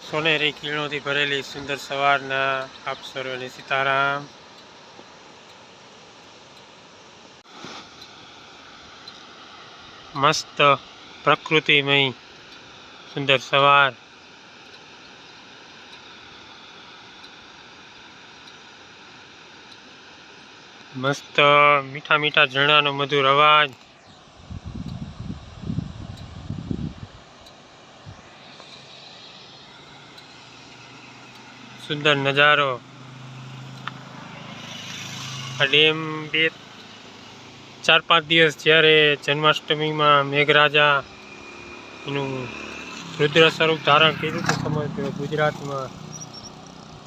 સોનેરી કિરણોથી ભરેલી સુંદર સવારના આપ સર્વને સીતારામ। મસ્ત પ્રકૃતિમય સુંદર સવાર, મસ્ત મીઠા મીઠા ઝરણાનો મધુર અવાજ, સુંદર નજારો। આ ડેમ 4-5 દિવસ જ્યારે જન્માષ્ટમીમાં મેઘરાજા એનું રુદ્ર સ્વરૂપ ધારણ કર્યું હતું સમગ્ર ગુજરાતમાં,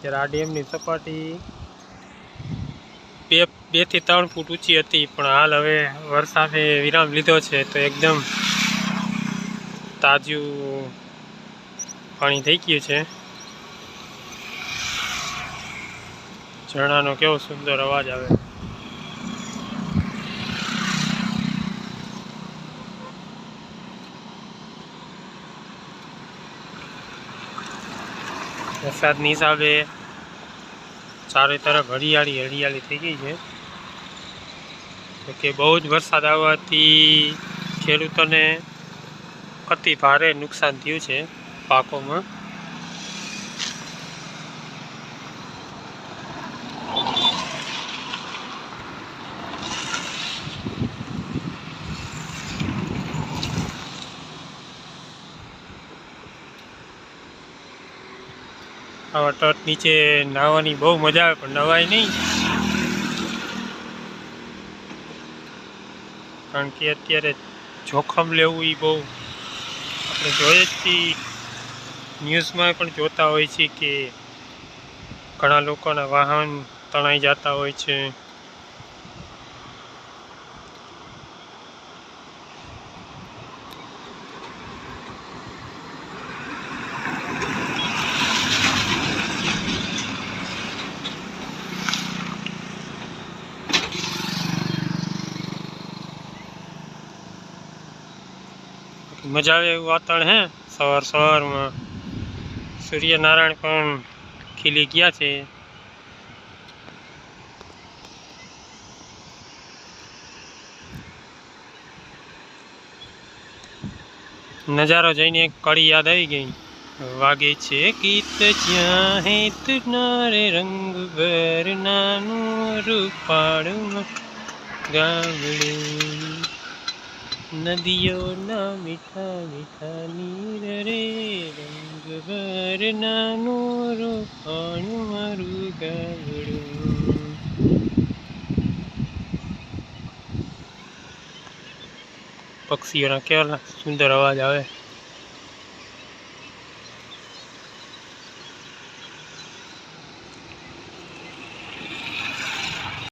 ત્યારે આ ડેમની સપાટી 2 થી 3 ફૂટ ઊંચી હતી, પણ હાલ હવે વરસાદે વિરામ લીધો છે તો એકદમ તાજું પાણી થઈ ગયું છે। ઝરણાનો કેવો સુંદર અવાજ આવે। વરસાદની હિસાબે ચારે તરફ હરિયાળી હરિયાળી થઈ ગઈ છે, કે બહુ જ વરસાદ આવવાથી ખેડૂતોને અતિ ભારે નુકસાન થયું છે પાકોમાં। આવા તટ નીચે નાહવાની બહુ મજા આવે, પણ નવાય નહીં, કારણ કે અત્યારે જોખમ લેવું એ બહુ આપણે જોઈએ જ છીએ, ન્યૂઝમાં પણ જોતા હોય છે કે ઘણા લોકોના વાહન તણાઈ જતા હોય છે। મજા આવે એવું વાતાવરણ હે। સવારમાં સૂર્યનારાયણ પણ ખીલી ગયા છે। નજારો જોઈને એક કડી યાદ આવી ગઈ, વાગે છે ગીત જ્યાં હે તુના રે રંગ ભરનાનું રૂપાળું ગામડું, નદીઓના મીઠા મીઠા નીર રે રંગ ભરનાનું રૂપાળું મારું ગામડું। પક્ષીઓના કેવા સુંદર અવાજ આવે।